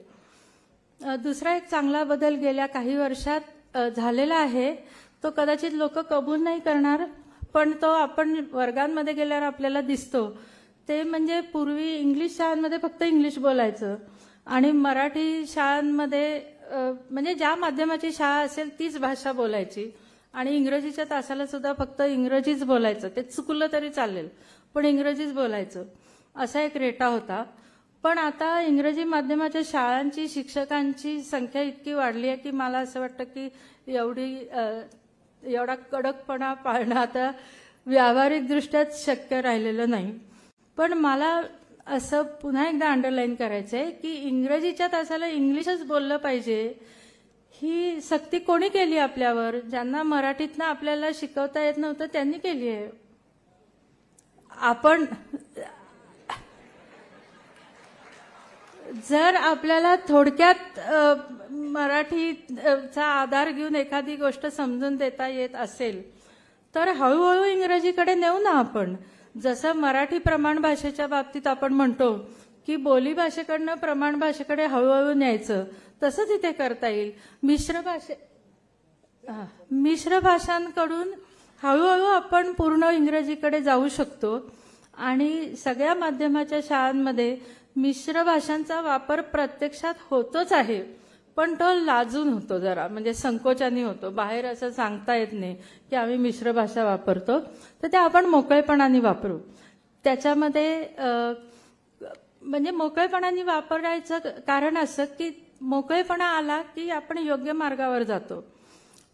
दुसरा एक चांगला बदल गेल्या काही वर्षात झालेला आहे, तो कदाचित लोक कबूल नाही करणार, पण तो आपण वर्गांमध्ये गेल्यावर आपल्याला दिसतो. ते म्हणजे पूर्वी इंग्लिश शाळांमध्ये फक्त इंग्लिश बोलायचं आणि मराठी शाळांमध्ये म्हणजे ज्या माध्यमाची शाळा असेल तीच भाषा बोलायची आणि इंग्रजीच्या तासाला सुद्धा फक्त इंग्रजीच बोलायचं. ते चुकलं तरी चालेल पण इंग्रजीच बोलायचं असा एक रेटा होता. पण आता इंग्रजी माध्यमाच्या शाळांची शिक्षकांची संख्या इतकी वाढली आहे की मला असं वाटतं की एवढा कडकपणा पाळणं आता व्यावहारिकदृष्ट्याच शक्य राहिलेलं नाही. पण मला असं पुन्हा एकदा अंडरलाईन करायचं आहे की इंग्रजीच्या तासाला इंग्लिशच बोललं पाहिजे ही सक्ती कोणी केली आपल्यावर? ज्यांना मराठीतनं आपल्याला शिकवता येत नव्हतं त्यांनी केली आहे. आपण जर आपल्याला थोडक्यात मराठीचा आधार घेऊन एखादी गोष्ट समजून देता येत असेल तर हळूहळू इंग्रजीकडे नेऊ ना आपण. जसं मराठी प्रमाण भाषेच्या बाबतीत आपण म्हणतो की बोली भाषेकडनं प्रमाण भाषेकडे हळूहळू न्यायचं, तसं तिथे करता येईल. मिश्र भाषांकडून हळूहळू आपण पूर्ण इंग्रजीकडे जाऊ शकतो आणि सगळ्या माध्यमाच्या शाळांमध्ये मिश्र भाषांचा वापर प्रत्यक्षात होतोच आहे, पण तो लाजून होतो, जरा म्हणजे संकोचाने होतो. बाहेर असं सांगता येत नाही की आम्ही मिश्र भाषा वापरतो, तर ते आपण मोकळेपणाने वापरू. त्याच्यामध्ये म्हणजे मोकळेपणाने वापरायचं कारण असं की मोकळेपणा आला की आपण योग्य मार्गावर जातो.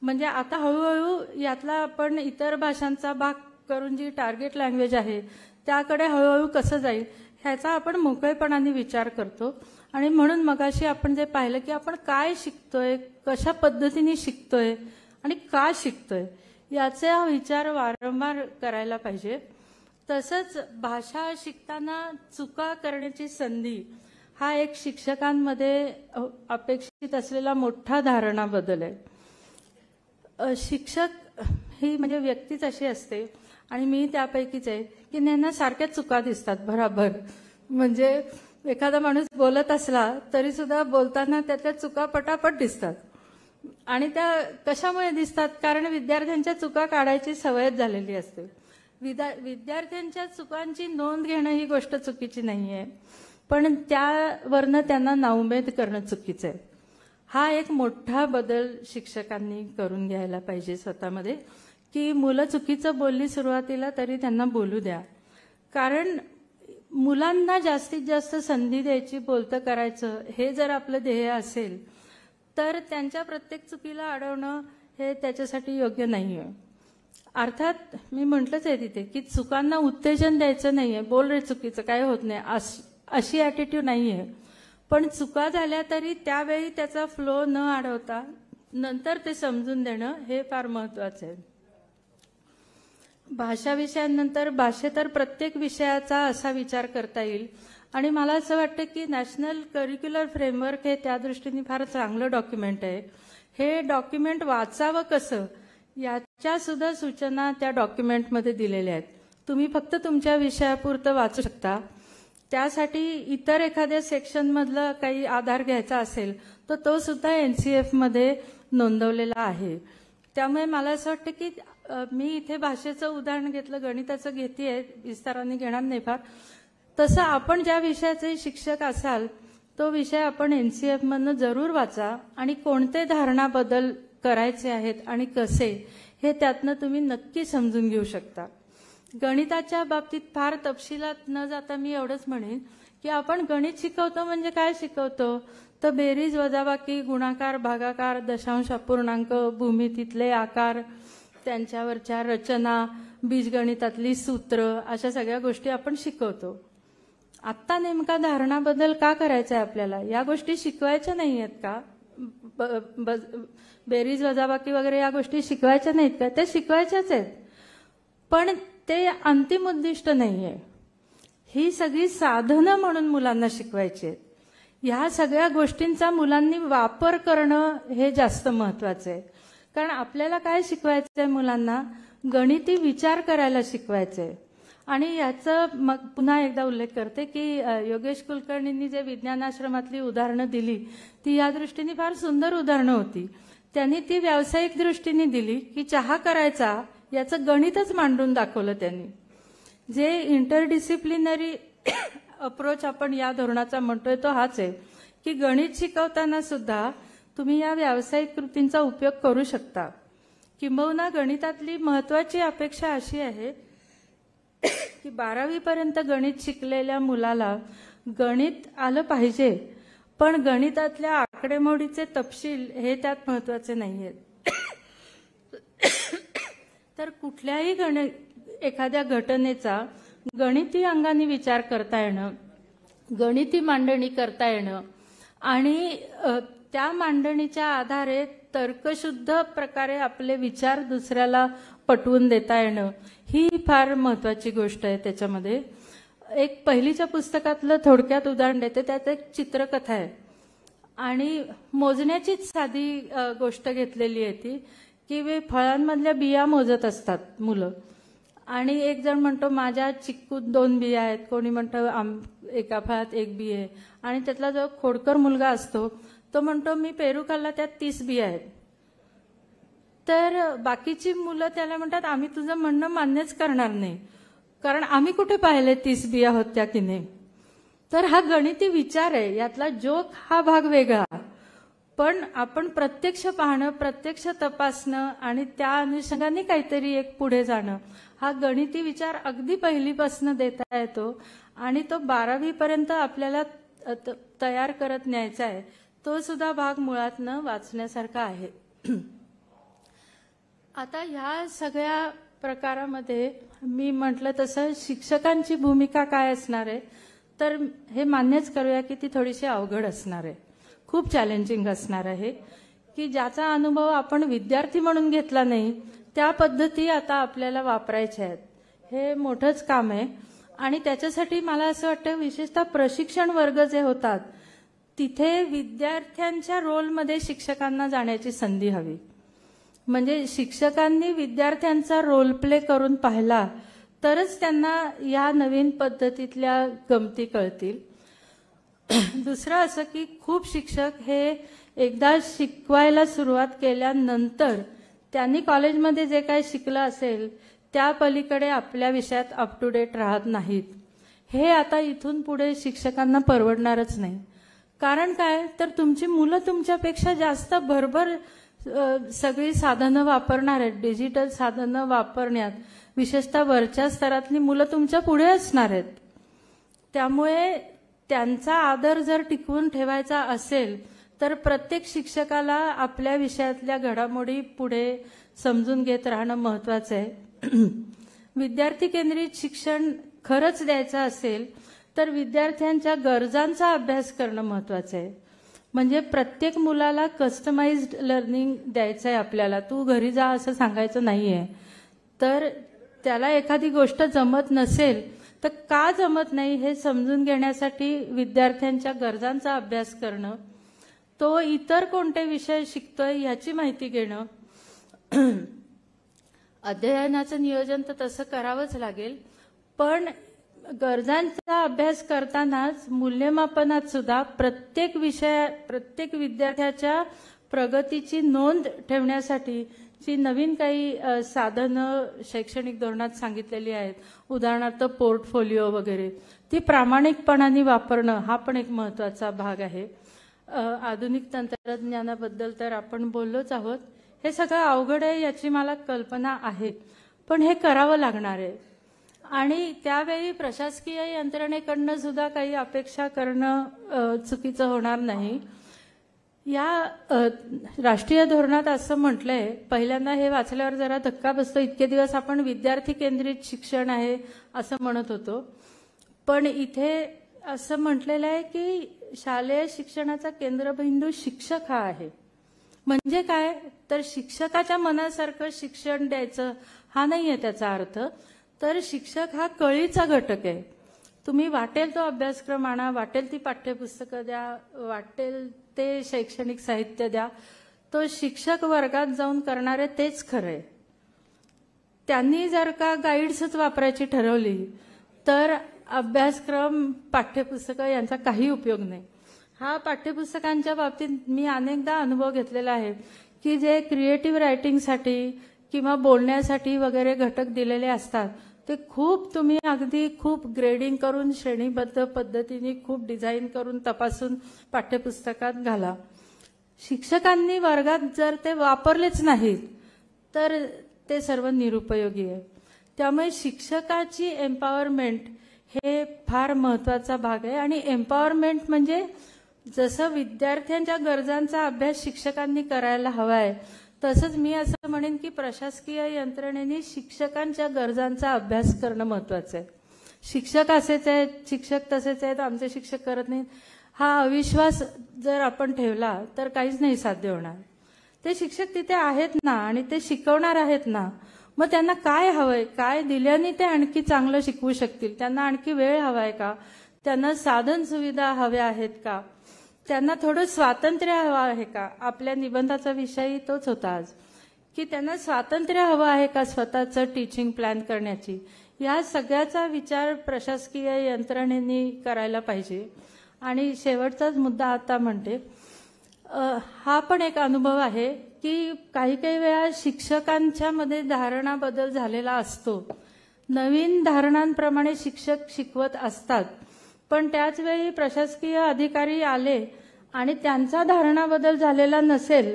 म्हणजे आता हळूहळू यातला आपण इतर भाषांचा भाग करून जी टार्गेट लँग्वेज आहे त्याकडे हळूहळू कसं जाईल ह्याचा आपण मोकळेपणाने विचार करतो. आणि म्हणून मगाशी आपण जे पाहिलं की आपण काय शिकतोय, कशा पद्धतीने शिकतोय आणि का शिकतोय याचा विचार वारंवार करायला पाहिजे. तसंच भाषा शिकताना चुका करण्याची संधी हा एक शिक्षकांमध्ये अपेक्षित असलेला मोठा धारणा बदल आहे. शिक्षक ही म्हणजे व्यक्तीच अशी असते आणि मी त्यापैकीच आहे की त्यांना सारख्या चुका दिसतात भराभर. म्हणजे एखादा माणूस बोलत असला तरी सुद्धा बोलताना त्याच्या चुका पटापट दिसतात. आणि त्या कशामुळे दिसतात? कारण विद्यार्थ्यांच्या चुका काढायची सवयच झालेली असते. विद्यार्थ्यांच्या चुकांची नोंद घेणं ही गोष्ट चुकीची नाहीये, पण त्यावरनं त्यांना नाउमेद करणं चुकीचं आहे. हा एक मोठा बदल शिक्षकांनी करून घ्यायला पाहिजे स्वतःमध्ये की मुलं चुकीचं बोलली सुरुवातीला तरी त्यांना बोलू द्या. कारण मुलांना जास्तीत जास्त संधी द्यायची, बोलतं करायचं हे जर आपलं ध्येय असेल तर त्यांच्या प्रत्येक चुकीला अडवणं हे त्याच्यासाठी योग्य नाहीये. अर्थात मी म्हटलंच आहे तिथे की चुकांना उत्तेजन द्यायचं नाहीये, बोल रे चुकीचं काय होत नाही अशी ॲटिट्यूड नाहीये. पण चुका झाल्या तरी त्यावेळी त्याचा फ्लो न अडवता नंतर ते समजून देणं हे फार महत्वाचं आहे. भाषा विषयांनंतर भाषेतर प्रत्येक विषयाचा असा विचार करता येईल आणि मला असं वाटतं की नॅशनल करिक्युलर फ्रेमवर्क हे त्या दृष्टीने फार चांगलं डॉक्युमेंट आहे. हे डॉक्युमेंट वाचावं कसं याच्या सुद्धा सूचना त्या डॉक्युमेंटमध्ये दिलेल्या आहेत. तुम्ही फक्त तुमच्या विषयापुरतं वाचू शकता. त्यासाठी इतर एखाद्या सेक्शनमधलं काही आधार घ्यायचा असेल तर तो सुद्धा NCF मध्ये नोंदवलेला आहे. त्यामुळे मला असं वाटतं की मी इथे भाषेचं उदाहरण घेतलं, गणिताचं घेतेय, विस्ताराने घेणार नाही फार, तसं आपण ज्या विषयाचे शिक्षक असाल तो विषय आपण NCF मधनं जरूर वाचा आणि कोणते धारणा बदल करायचे आहेत आणि कसे हे त्यातनं तुम्ही नक्की समजून घेऊ शकता. गणिताच्या बाबतीत फार तपशिलात न जाता मी एवढंच म्हणेन की आपण गणित शिकवतो म्हणजे काय शिकवतो, तर बेरीज, वजाबाकी, गुणाकार, भागाकार, दशांश, अपूर्णांक, भूमितीतले आकार, त्यांच्यावरच्या रचना, बीजगणितातली सूत्र, अशा सगळ्या गोष्टी आपण शिकवतो. आत्ता नेमका धारणा बदल का करायचा आहे आपल्याला? या गोष्टी शिकवायच्या नाही आहेत का? बेरीज, वजाबाकी वगैरे या गोष्टी शिकवायच्या नाहीत का? त्या शिकवायच्याच आहेत, पण ते अंतिम उद्दिष्ट नाहीये. ही सगळी साधनं म्हणून मुलांना शिकवायची आहेत. ह्या सगळ्या गोष्टींचा मुलांनी वापर करणं हे जास्त महत्वाचं आहे. कारण आपल्याला काय शिकवायचं आहे मुलांना? गणिती विचार करायला शिकवायचं आहे. आणि याचं मग पुन्हा एकदा उल्लेख करते की योगेश कुलकर्णींनी जे विज्ञानाश्रमातली उदाहरणं दिली ती या दृष्टीने फार सुंदर उदाहरणं होती. त्यांनी ती व्यावसायिक दृष्टीने दिली की चहा करायचा याचं गणितच मांडून दाखवलं त्यांनी. जे इंटरडिसिप्लिनरी अप्रोच आपण या धोरणाचा म्हणतोय तो हाच आहे की गणित शिकवताना सुद्धा तुम्ही या व्यावसायिक कृतींचा उपयोग करू शकता. किंबहुना गणितातली महत्वाची अपेक्षा अशी आहे की 12वी पर्यंत गणित शिकलेल्या मुलाला गणित आलं पाहिजे, पण गणितातल्या आकडेमोडीचे तपशील हे त्यात महत्वाचे नाहीयेत. तर कुठल्याही एखाद्या घटनेचा गणिती अंगाने विचार करता येणं, गणिती मांडणी करता येणं आणि त्या मांडणीच्या आधारे तर्कशुद्ध प्रकारे आपले विचार दुसऱ्याला पटवून देता येणं ही फार महत्वाची गोष्ट आहे. त्याच्यामध्ये एक पहिलीच्या पुस्तकातलं थोडक्यात उदाहरण देते. त्यात एक चित्रकथा आहे आणि मोजण्याचीच साधी गोष्ट घेतलेली आहे ती की फळांमधल्या बिया मोजत असतात मुलं आणि एक जण म्हणतो माझ्या चिक्कूत 2 बिया आहेत, कोणी म्हणतं एका फळात 1 बी आहे आणि त्यातला जो खोडकर मुलगा असतो तो म्हणतो मी पेरू खाल्ला त्यात 30 बिया आहेत. तर बाकीची मुलं त्याला म्हणतात आम्ही तुझं म्हणणं मान्यच करणार नाही कारण आम्ही कुठे पाहिले 30 बिया होत्या की नाही. तर हा गणिती विचार आहे, यातला जोक हा भाग वेगळा, पण आपण प्रत्यक्ष पाहणं, प्रत्यक्ष तपासणं आणि त्या अनुषंगाने काहीतरी एक पुढे जाणं हा गणिती विचार अगदी पहिलीपासून देता येतो आणि तो 12वी पर्यंत आपल्याला तयार करत न्यायचा आहे. तो सुद्धा भाग मुळातनं वाचण्यासारखा आहे. आता ह्या सगळ्या प्रकारामध्ये मी म्हटलं तसं शिक्षकांची भूमिका काय असणार आहे, तर हे मान्यच करूया की ती थोडीशी अवघड असणार आहे, खूप चॅलेंजिंग असणार आहे की ज्याचा अनुभव आपण विद्यार्थी म्हणून घेतला नाही त्या पद्धती आता आपल्याला वापरायच्या आहेत. हे मोठंच काम आहे आणि त्याच्यासाठी मला असं वाटतं विशेषतः प्रशिक्षण वर्ग जे होतात तिथे विद्यार्थ्यांच्या रोलमध्ये शिक्षकांना जाण्याची संधी हवी. म्हणजे शिक्षकांनी विद्यार्थ्यांचा रोल प्ले करून पाहिला तरच त्यांना या नवीन पद्धतीतल्या गमती कळतील. दुसरं असं की खूप शिक्षक हे एकदा शिकवायला सुरुवात केल्यानंतर त्यांनी कॉलेजमध्ये जे काही शिकलं असेल त्या पलीकडे आपल्या विषयात अप टू डेट राहत नाहीत. हे आता इथून पुढे शिक्षकांना परवडणारच नाही. कारण काय, तर तुमची मुलं तुमच्यापेक्षा जास्त भरभर सगळी साधनं वापरणार आहेत. डिजिटल साधनं वापरण्यात विशेषतः वरच्या स्तरातली मुलं तुमच्या पुढे असणार आहेत. त्यामुळे त्यांचा आदर जर टिकवून ठेवायचा असेल तर प्रत्येक शिक्षकाला आपल्या विषयातल्या घडामोडी पुढे समजून घेत राहणं महत्वाचं आहे. विद्यार्थी केंद्रित शिक्षण खरंच द्यायचं असेल तर विद्यार्थ्यांच्या गरजांचा अभ्यास करणं महत्वाचं आहे. म्हणजे प्रत्येक मुलाला कस्टमाइज्ड लर्निंग द्यायचं आहे आपल्याला. तू घरी जा असं सांगायचं नाहीये. तर त्याला एखादी गोष्ट जमत नसेल तर का जमत नाही हे समजून घेण्यासाठी विद्यार्थ्यांच्या गरजांचा अभ्यास करणं, तो इतर कोणते विषय शिकतोय याची माहिती घेणं. अध्ययनाचं नियोजन तर तसं करावंच लागेल, पण गरजांचा अभ्यास करतानाच मूल्यमापनात सुद्धा प्रत्येक विद्यार्थ्याच्या प्रगतीची नोंद ठेवण्यासाठी जी नवीन काही साधनं शैक्षणिक धोरणात सांगितलेली आहेत, उदाहरणार्थ पोर्टफोलिओ वगैरे, ती प्रामाणिकपणाने वापरणं हा पण एक महत्त्वाचा भाग आहे. आधुनिक तंत्रज्ञानाबद्दल तर आपण बोललोच आहोत. हे सगळं अवघड आहे याची मला कल्पना आहे, पण हे करावं लागणार आहे. आणि त्यावेळी प्रशासकीय यंत्रणेकडनं सुद्धा काही अपेक्षा करणं चुकीचं होणार नाही. या राष्ट्रीय धोरणात असं म्हटलंय, पहिल्यांदा हे वाचल्यावर जरा धक्का बसतो. इतके दिवस आपण विद्यार्थी केंद्रित शिक्षण आहे असं म्हणत होतो, पण इथे असं म्हटलेलं आहे की शालेय शिक्षणाचा केंद्रबिंदू शिक्षक हा आहे. म्हणजे काय, तर शिक्षकाच्या मनासारखं शिक्षण द्यायचं हा नाहीये त्याचा अर्थ. तर शिक्षक हा कळीचा घटक आहे. तुम्ही वाटेल तो अभ्यासक्रम आणा, वाटेल ती पाठ्यपुस्तकं द्या, वाटेल ते शैक्षणिक साहित्य द्या, तो शिक्षक वर्गात जाऊन करणारे तेच खरंय. त्यांनी जर का गाईड्सच वापरायची ठरवली तर अभ्यासक्रम, पाठ्यपुस्तकं यांचा काही उपयोग नाही. हा पाठ्यपुस्तकांच्या बाबतीत मी अनेकदा अनुभव घेतलेला आहे की जे क्रिएटिव्ह रायटिंगसाठी किंवा बोलण्यासाठी वगैरे घटक दिलेले असतात ते खूप तुम्ही अगदी खूप ग्रेडिंग करून श्रेणीबद्ध पद्धतीने खूप डिझाईन करून तपासून पाठ्यपुस्तकात घाला. शिक्षकांनी वर्गात जर ते वापरलेच नाहीत तर ते सर्व निरुपयोगी आहे. त्यामुळे शिक्षकाची एम्पॉवरमेंट हे फार महत्त्वाचा भाग आहे. आणि एम्पॉवरमेंट म्हणजे जसं विद्यार्थ्यांच्या गरजांचा अभ्यास शिक्षकांनी करायला हवा आहे, तसंच मी असं म्हणेन की प्रशासकीय यंत्रणेने शिक्षकांच्या गरजांचा अभ्यास करणं महत्त्वाचं आहे. शिक्षक असेच आहेत, शिक्षक तसेच आहेत, आमचे शिक्षक करत नाहीत, हा अविश्वास जर आपण ठेवला तर काहीच नाही साध्य होणार. ते शिक्षक तिथे आहेत ना आणि ते शिकवणार आहेत ना, मग त्यांना काय हवंय, काय दिल्याने ते आणखी चांगलं शिकवू शकतील. त्यांना आणखी वेळ हवाय का, त्यांना साधन सुविधा हव्या आहेत का, त्यांना थोडं स्वातंत्र्य हवं आहे का. आपल्या निबंधाचा विषय तोच होता आज, की त्यांना स्वातंत्र्य हवं आहे का स्वतःचं टीचिंग प्लॅन करण्याची. या सगळ्याचा विचार प्रशासकीय यंत्रणेने करायला पाहिजे. आणि शेवटचाच मुद्दा आता म्हणते, हा पण एक अनुभव आहे की काही काही वेळा शिक्षकांच्या मध्ये धारणा बदल झालेला असतो. नवीन धारणांप्रमाणे शिक्षक शिकवत असतात, पण त्याच वेळी प्रशासकीय अधिकारी आले आणि त्यांचा धारणा बदल झालेला नसेल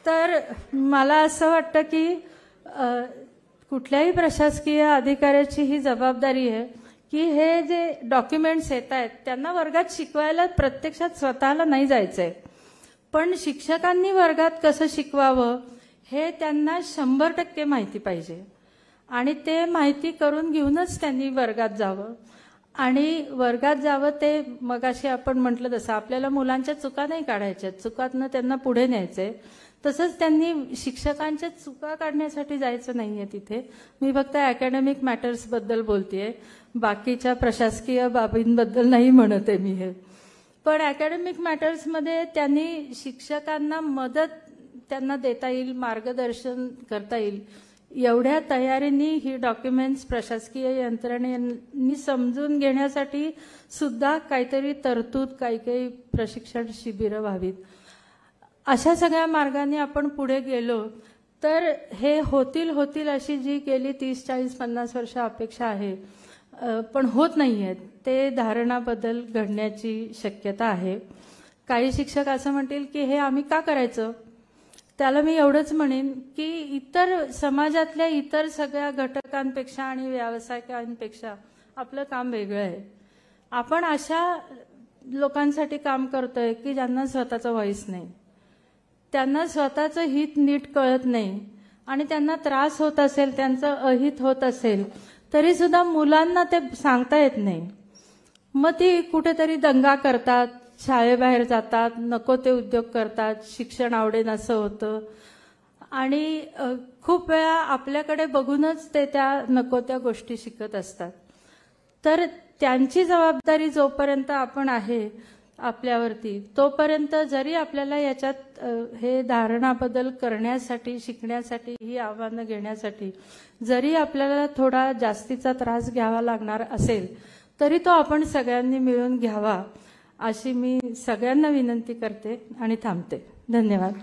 तर मला असं वाटतं की कुठल्याही प्रशासकीय अधिकाऱ्याची ही जबाबदारी आहे की हे जे डॉक्युमेंट्स येत आहेत त्यांना वर्गात शिकवायला प्रत्यक्षात स्वतःला नाही जायचंय, पण शिक्षकांनी वर्गात कसं शिकवावं हे त्यांना 100% माहिती पाहिजे. आणि ते माहिती करून घेऊनच त्यांनी वर्गात जावं. आणि वर्गात जावं ते मगाशी आपण म्हटलं तसं आपल्याला मुलांच्या चुका नाही काढायच्या, चुकातनं त्यांना पुढे न्यायचंय. तसंच त्यांनी शिक्षकांच्या चुका काढण्यासाठी जायचं नाहीये तिथे. मी फक्त अकॅडमिक मॅटर्सबद्दल बोलतेय, बाकीच्या प्रशासकीय बाबींबद्दल नाही म्हणत आहे मी हे. पण अकॅडमिक मॅटर्समध्ये त्यांनी शिक्षकांना मदत त्यांना देता येईल, मार्गदर्शन करता येईल, एवढ्या तयारीने ही डॉक्युमेंट्स प्रशासकीय यंत्रणेनी समजून घेण्यासाठी सुद्धा काहीतरी तरतूद, काही प्रशिक्षण शिबिरं व्हावीत. अशा सगळ्या मार्गाने आपण पुढे गेलो तर हे होतील अशी जी गेली 30, 40, 50 वर्ष अपेक्षा आहे पण होत नाहीयेत, ते धारणा बदल घडण्याची शक्यता आहे. काही शिक्षक असं म्हणतील की हे आम्ही का करायचं. त्याला मी एवढंच म्हणेन की इतर समाजातल्या इतर सगळ्या घटकांपेक्षा आणि व्यावसायिकांपेक्षा आपलं काम वेगळं आहे. आपण अशा लोकांसाठी काम करतोय की ज्यांना स्वतःचा व्हॉइस नाही, त्यांना स्वतःचं हित नीट कळत नाही आणि त्यांना त्रास होत असेल, त्यांचं अहित होत असेल तरी सुद्धा मुलांना ते सांगता येत नाही. मग ती कुठेतरी दंगा करतात, शाळेबाहेर जातात, नको ते उद्योग करतात, शिक्षण आवडेन असं होतं आणि खूप वेळा आपल्याकडे बघूनच ते त्या नको त्या गोष्टी शिकत असतात. तर त्यांची जबाबदारी जोपर्यंत आपण आहे आपल्यावरती, तोपर्यंत जरी आपल्याला याच्यात हे धारणा बदल करण्यासाठी, शिकण्यासाठी, ही आव्हानं घेण्यासाठी जरी आपल्याला थोडा जास्तीचा त्रास घ्यावा लागणार असेल तरी तो आपण सगळ्यांनी मिळून घ्यावा अशी मी सगळ्यांना विनंती करते आणि थांबते. धन्यवाद.